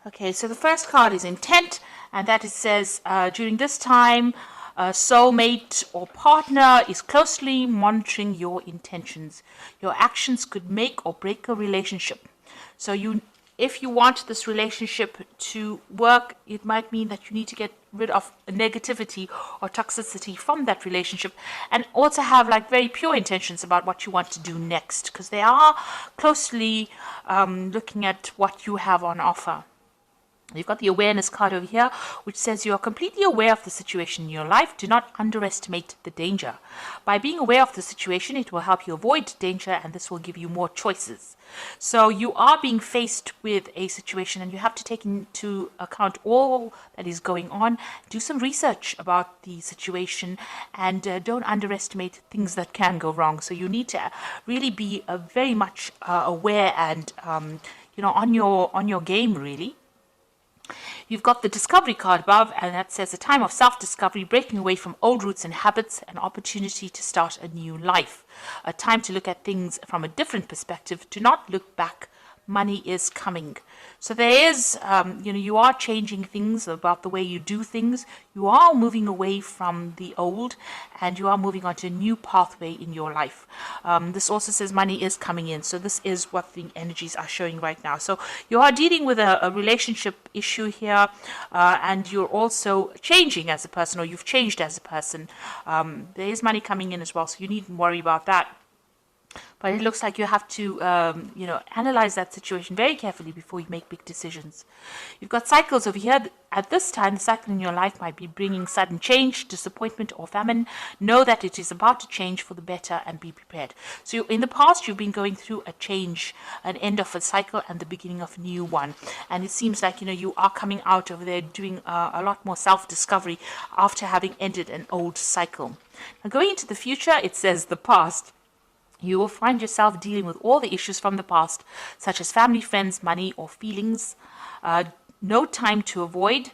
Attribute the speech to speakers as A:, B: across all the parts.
A: Okay, so the first card is intent, and that it says during this time, a soulmate or partner is closely monitoring your intentions. Your actions could make or break a relationship. So if you want this relationship to work, it might mean that you need to get rid of negativity or toxicity from that relationship, and also have like very pure intentions about what you want to do next, because they are closely looking at what you have on offer. You've got the awareness card over here, which says you are completely aware of the situation in your life. Do not underestimate the danger. By being aware of the situation, it will help you avoid danger, and this will give you more choices. So you are being faced with a situation, and you have to take into account all that is going on. Do some research about the situation, and don't underestimate things that can go wrong. So you need to really be very much aware and on your game, really. You've got the discovery card above, and that says a time of self-discovery, breaking away from old roots and habits, an opportunity to start a new life. A time to look at things from a different perspective. Do not look back. Money is coming. So there is, you are changing things about the way you do things. You are moving away from the old, and you are moving on to a new pathway in your life. This also says money is coming in. So this is what the energies are showing right now. So you are dealing with a relationship issue here, and you're also changing as a person, or you've changed as a person. There is money coming in as well, so you needn't worry about that. But it looks like you have to, analyze that situation very carefully before you make big decisions. You've got cycles over here. At this time, the cycle in your life might be bringing sudden change, disappointment, or famine. Know that it is about to change for the better, and be prepared. So in the past, you've been going through a change, an end of a cycle and the beginning of a new one. And it seems like, you are coming out over there doing a lot more self-discovery after having ended an old cycle. Now, going into the future, it says the past. You will find yourself dealing with all the issues from the past, such as family, friends, money, or feelings. No time to avoid.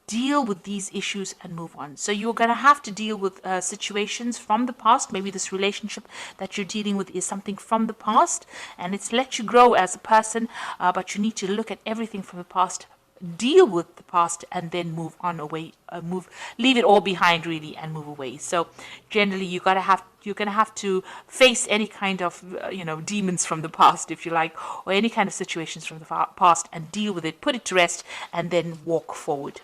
A: Deal with these issues and move on. So you're going to have to deal with situations from the past. Maybe this relationship that you're dealing with is something from the past, and it's let you grow as a person, but you need to look at everything from the past, deal with the past, and then move on away, leave it all behind really, and move away. So generally you're going to have to face any kind of demons from the past, if you like, or any kind of situations from the past, and deal with it, put it to rest, and then walk forward.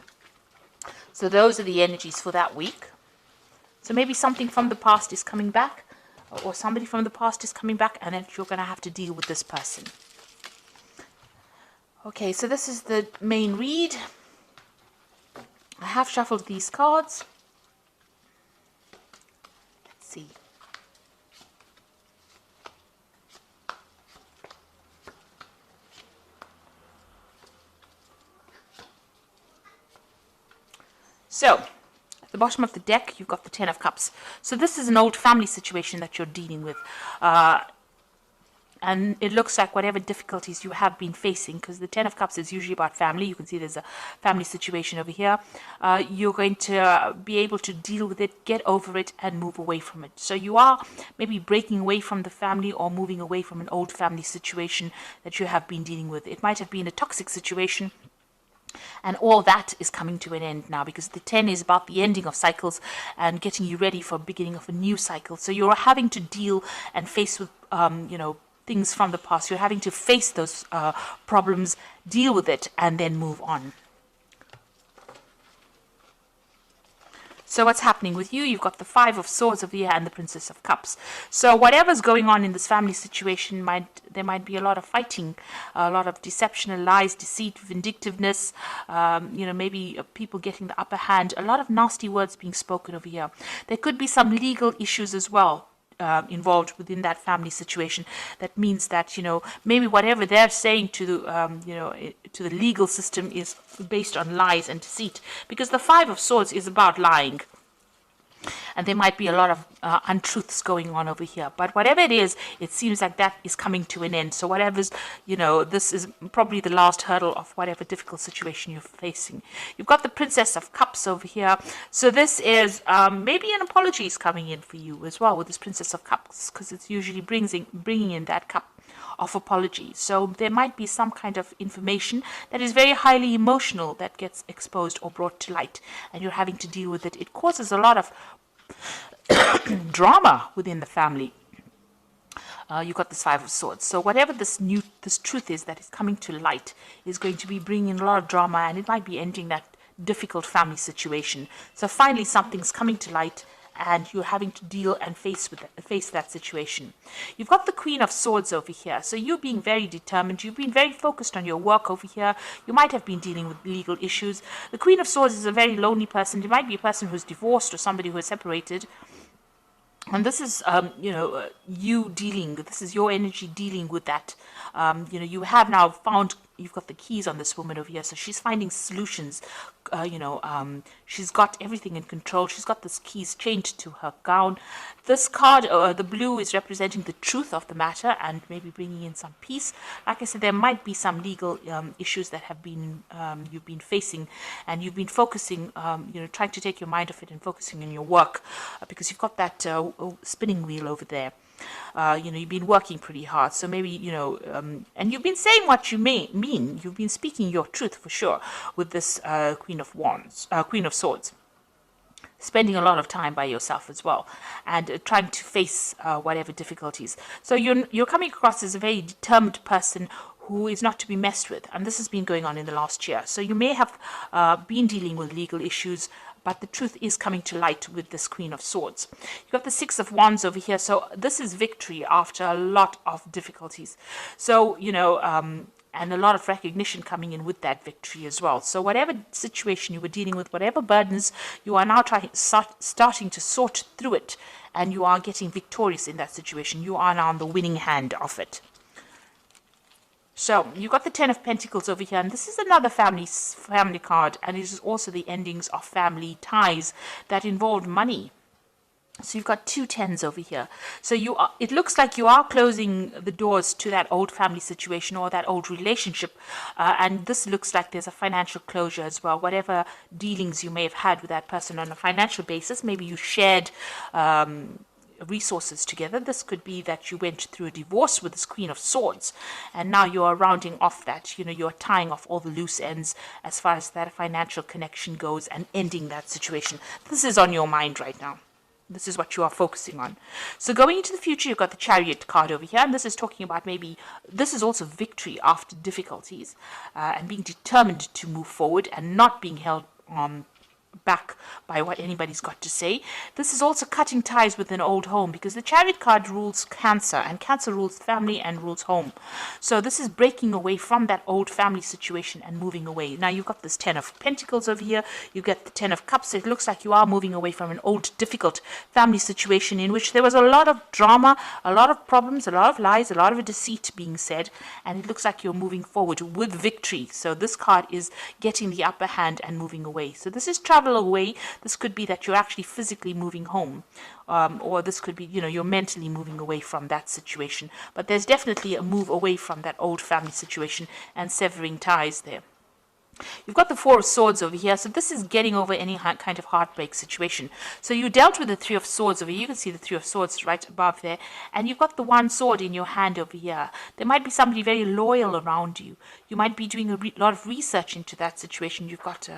A: So those are the energies for that week. So maybe something from the past is coming back, or somebody from the past is coming back, and then you're going to have to deal with this person. Okay, so this is the main read. I have shuffled these cards. Let's see. So, at the bottom of the deck, you've got the Ten of Cups. So this is an old family situation that you're dealing with. And it looks like whatever difficulties you have been facing, because the Ten of Cups is usually about family. You can see there's a family situation over here. You're going to be able to deal with it, get over it, and move away from it. So you are maybe breaking away from the family, or moving away from an old family situation that you have been dealing with. It might have been a toxic situation, and all that is coming to an end now, because the 10 is about the ending of cycles and getting you ready for the beginning of a new cycle. So you're having to deal and face with, things from the past. You're having to face those problems, deal with it, and then move on. So what's happening with you? You've got the Five of Swords over here and the Princess of Cups. So whatever's going on in this family situation, there might be a lot of fighting, a lot of deception and lies, deceit, vindictiveness, maybe people getting the upper hand, a lot of nasty words being spoken over here. There could be some legal issues as well involved within that family situation. That means that maybe whatever they're saying to the legal system is based on lies and deceit, because the Five of Swords is about lying, and there might be a lot of untruths going on over here. But whatever it is, it seems like that is coming to an end. So whatever's, this is probably the last hurdle of whatever difficult situation you're facing. You've got the Princess of Cups over here. So this is maybe an apology is coming in for you as well with this Princess of Cups, because it's usually bringing in that cup of apology. So there might be some kind of information that is very highly emotional that gets exposed or brought to light, and you're having to deal with it. It causes a lot of drama within the family. You've got this Five of Swords. So whatever this truth is that is coming to light is going to be bringing a lot of drama, and it might be ending that difficult family situation. So finally something's coming to light, and you're having to deal and face that situation. You've got the Queen of Swords over here. So you're being very determined. You've been very focused on your work over here. You might have been dealing with legal issues. The Queen of Swords is a very lonely person. It might be a person who's divorced or somebody who is separated. And this is, you dealing, this is your energy dealing with that. You have now found, you've got the keys on this woman over here. So she's finding solutions. She's got everything in control. She's got this keys chained to her gown. This card, the blue, is representing the truth of the matter and maybe bringing in some peace. Like I said, there might be some legal issues that have been you've been facing, and you've been focusing, trying to take your mind off it and focusing on your work, because you've got that spinning wheel over there. You've been working pretty hard, so maybe, and you've been saying what you mean. You've been speaking your truth for sure with this Queen of Swords. Spending a lot of time by yourself as well, and trying to face whatever difficulties. So you're coming across as a very determined person who is not to be messed with, and this has been going on in the last year. So you may have been dealing with legal issues, but the truth is coming to light with this Queen of Swords. You've got the Six of Wands over here. So this is victory after a lot of difficulties. So, and a lot of recognition coming in with that victory as well. So whatever situation you were dealing with, whatever burdens, you are now starting to sort through it, and you are getting victorious in that situation. You are now on the winning hand of it. So you've got the Ten of Pentacles over here, and this is another family card, and it is also the endings of family ties that involve money. So you've got two tens over here. So it looks like you are closing the doors to that old family situation or that old relationship, and this looks like there's a financial closure as well. Whatever dealings you may have had with that person on a financial basis, maybe you shared resources together. This could be that you went through a divorce with this Queen of Swords, and now you are rounding off that, you're tying off all the loose ends as far as that financial connection goes and ending that situation. This is on your mind right now. This is what you are focusing on. So going into the future, you've got the Chariot card over here, and this is talking about maybe, this is also victory after difficulties, and being determined to move forward and not being held back by what anybody's got to say. This is also cutting ties with an old home, because the Chariot card rules Cancer, and Cancer rules family and rules home. So this is breaking away from that old family situation and moving away. Now you've got this Ten of Pentacles over here. You get the Ten of Cups. It looks like you are moving away from an old difficult family situation in which there was a lot of drama, a lot of problems, a lot of lies, a lot of deceit being said, and it looks like you're moving forward with victory. So this card is getting the upper hand and moving away. So this is travel away. This could be that you're actually physically moving home, or this could be, you're mentally moving away from that situation. But there's definitely a move away from that old family situation and severing ties there. You've got the Four of Swords over here. So this is getting over any kind of heartbreak situation. So you dealt with the Three of Swords over here. You can see the Three of Swords right above there. And you've got the one sword in your hand over here. There might be somebody very loyal around you. You might be doing a lot of research into that situation. You've got,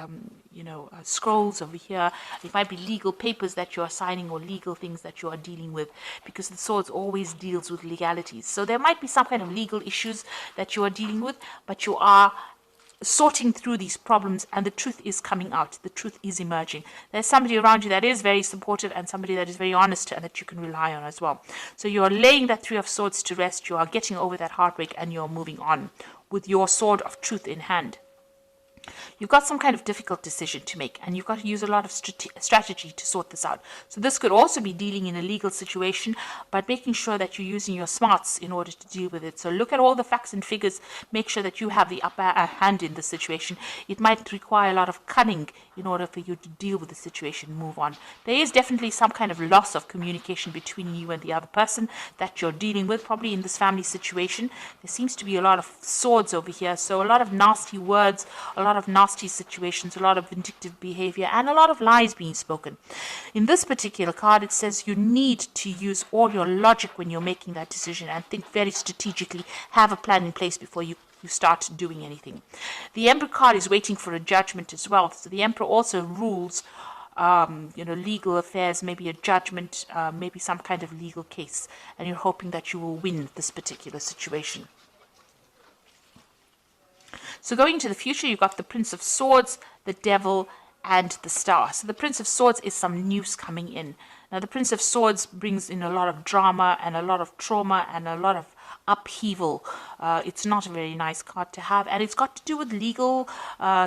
A: scrolls over here. It might be legal papers that you are signing or legal things that you are dealing with, because the swords always deals with legalities. So there might be some kind of legal issues that you are dealing with, but you are sorting through these problems, and the truth is coming out. The truth is emerging. There's somebody around you that is very supportive, and somebody that is very honest and that you can rely on as well. So you are laying that Three of Swords to rest. You are getting over that heartbreak, and you're moving on with your sword of truth in hand. You've got some kind of difficult decision to make, and you've got to use a lot of strategy to sort this out. So this could also be dealing in a legal situation, but making sure that you're using your smarts in order to deal with it. So look at all the facts and figures, make sure that you have the upper hand in the situation. It might require a lot of cunning in order for you to deal with the situation, move on. There is definitely some kind of loss of communication between you and the other person that you're dealing with, probably in this family situation. There seems to be a lot of swords over here, so a lot of nasty words, a lot lot of nasty situations, a lot of vindictive behavior, and a lot of lies being spoken. In this particular card, it says you need to use all your logic when you're making that decision and think very strategically, have a plan in place before you start doing anything. The Emperor card is waiting for a judgment as well. So the Emperor also rules legal affairs, maybe a judgment, maybe some kind of legal case, and you're hoping that you will win this particular situation. So going into the future, you've got the Prince of Swords, the Devil, and the Star. So the Prince of Swords is some news coming in. Now the Prince of Swords brings in a lot of drama and a lot of trauma and a lot of upheaval. It's not a very nice card to have, and it's got to do with legal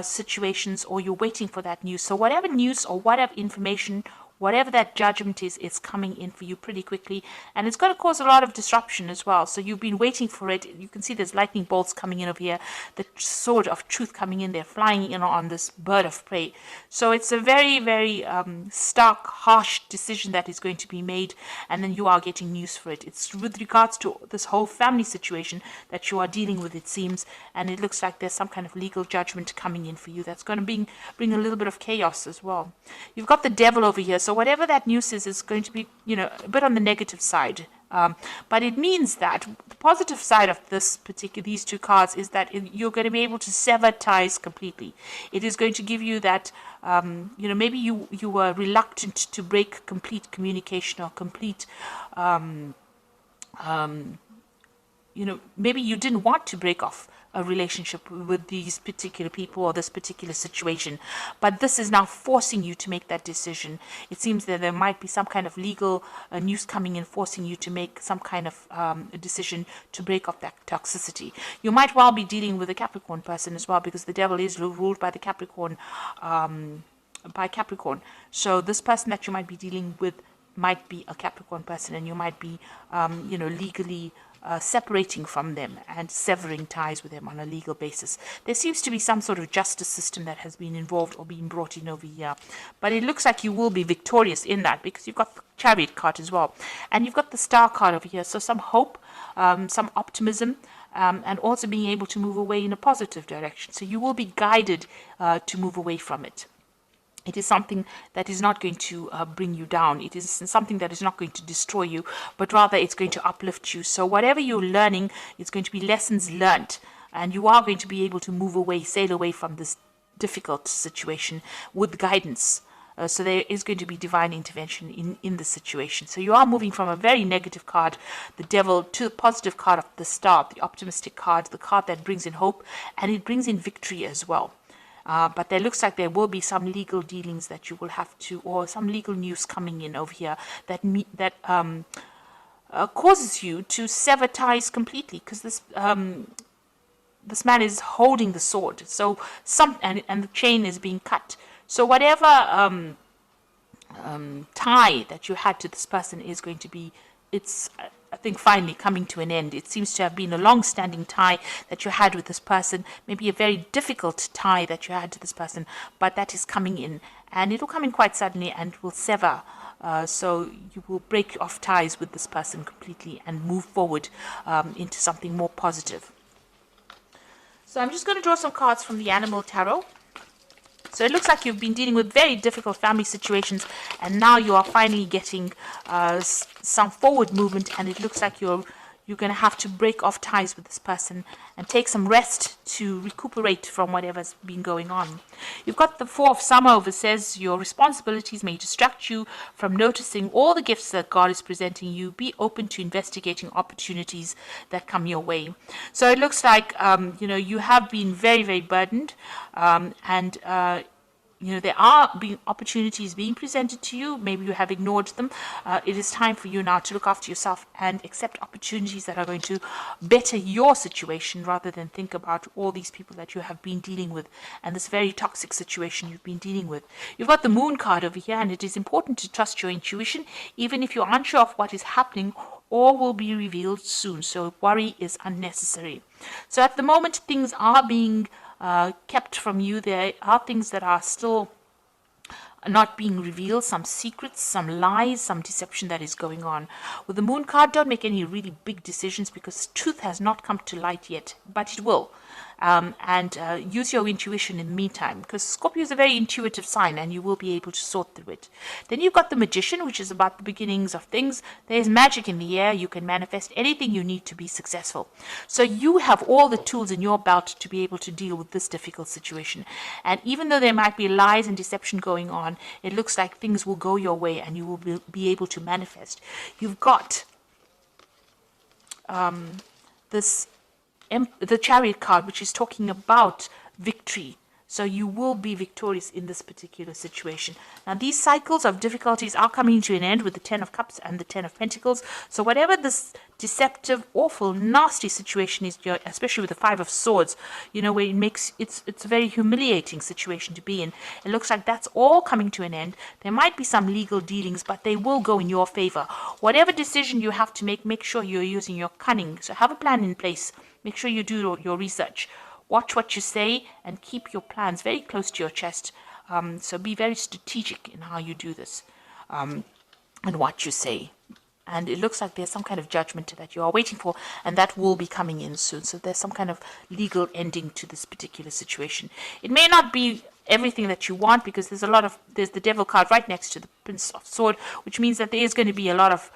A: situations, or you're waiting for that news. So whatever news or whatever information, whatever that judgment is coming in for you pretty quickly, and it's going to cause a lot of disruption as well. So you've been waiting for it. You can see there's lightning bolts coming in over here, the sword of truth coming in there, flying in on this bird of prey. So it's a very, very stark, harsh decision that is going to be made, and then you are getting news for it. It's with regards to this whole family situation that you are dealing with, it seems, and it looks like there's some kind of legal judgment coming in for you that's going to bring a little bit of chaos as well. You've got the Devil over here. So whatever that news is going to be, a bit on the negative side. But it means that the positive side of these two cards is that you're going to be able to sever ties completely. It is going to give you that, maybe you were reluctant to break complete communication or complete, maybe you didn't want to break off a relationship with these particular people or this particular situation, but this is now forcing you to make that decision. It seems that there might be some kind of legal news coming in, forcing you to make some kind of a decision to break off that toxicity. You might well be dealing with a Capricorn person as well, because the Devil is ruled by the Capricorn, So this person that you might be dealing with might be a Capricorn person, and you might be, legally separating from them and severing ties with them on a legal basis. There seems to be some sort of justice system that has been involved or been brought in over here, but it looks like you will be victorious in that, because you've got the Chariot card as well, and you've got the Star card over here. So some hope, some optimism, and also being able to move away in a positive direction. So you will be guided to move away from it. It is something that is not going to bring you down. It is something that is not going to destroy you, but rather it's going to uplift you. So whatever you're learning, it's going to be lessons learned, and you are going to be able to move away, sail away from this difficult situation with guidance. So there is going to be divine intervention in the situation. So you are moving from a very negative card, the Devil, to the positive card of the Star, the optimistic card, the card that brings in hope, and it brings in victory as well. But there looks like there will be some legal dealings that you will have to, or some legal news coming in over here that causes you to sever ties completely, because this man is holding the sword. So and the chain is being cut. So whatever tie that you had to this person is going to be, I think, finally coming to an end. It seems to have been a long-standing tie that you had with this person, maybe a very difficult tie that you had to this person, but that is coming in, and it will come in quite suddenly and will sever. So you will break off ties with this person completely and move forward into something more positive. So I'm just going to draw some cards from the Animal Tarot. So it looks like you've been dealing with very difficult family situations, and now you are finally getting some forward movement, and it looks like you're going to have to break off ties with this person and take some rest to recuperate from whatever's been going on. You've got the Four of Summer over, says your responsibilities may distract you from noticing all the gifts that God is presenting you. Be open to investigating opportunities that come your way. So it looks like, you have been very, very burdened, and there are opportunities being presented to you. Maybe you have ignored them. It is time for you now to look after yourself and accept opportunities that are going to better your situation, rather than think about all these people that you have been dealing with and this very toxic situation you've been dealing with. You've got the Moon card over here, and it is important to trust your intuition, even if you're unsure of what is happening or will be revealed soon. So worry is unnecessary. So at the moment, things are being kept from you. There are things that are still not being revealed, some secrets, some lies, some deception that is going on. With the Moon card, don't make any really big decisions, because truth has not come to light yet, but it will. and use your intuition in the meantime, because Scorpio is a very intuitive sign and you will be able to sort through it. Then you've got the Magician, which is about the beginnings of things. There's magic in the air. You can manifest anything you need to be successful. So you have all the tools in your belt to be able to deal with this difficult situation. And even though there might be lies and deception going on, it looks like things will go your way and you will be able to manifest. You've got the Chariot card, which is talking about victory. So you will be victorious in this particular situation. Now, these cycles of difficulties are coming to an end with the Ten of Cups and the Ten of Pentacles. So whatever this deceptive, awful, nasty situation is, especially with the Five of Swords, where it's a very humiliating situation to be in. It looks like that's all coming to an end. There might be some legal dealings, but they will go in your favor. Whatever decision you have to make sure you're using your cunning. So have a plan in place. Make sure you do your research. Watch what you say and keep your plans very close to your chest. So be very strategic in how you do this and what you say. And it looks like there's some kind of judgment that you are waiting for, and that will be coming in soon. So there's some kind of legal ending to this particular situation. It may not be everything that you want, because there's the Devil card right next to the Prince of Sword, which means that there is going to be a lot of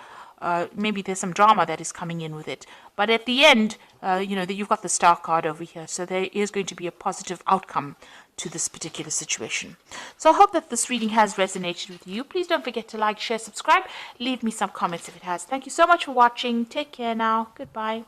A: maybe there's some drama that is coming in with it. But at the end, you've got the Star card over here. So there is going to be a positive outcome to this particular situation. So I hope that this reading has resonated with you. Please don't forget to like, share, subscribe. Leave me some comments if it has. Thank you so much for watching. Take care now. Goodbye.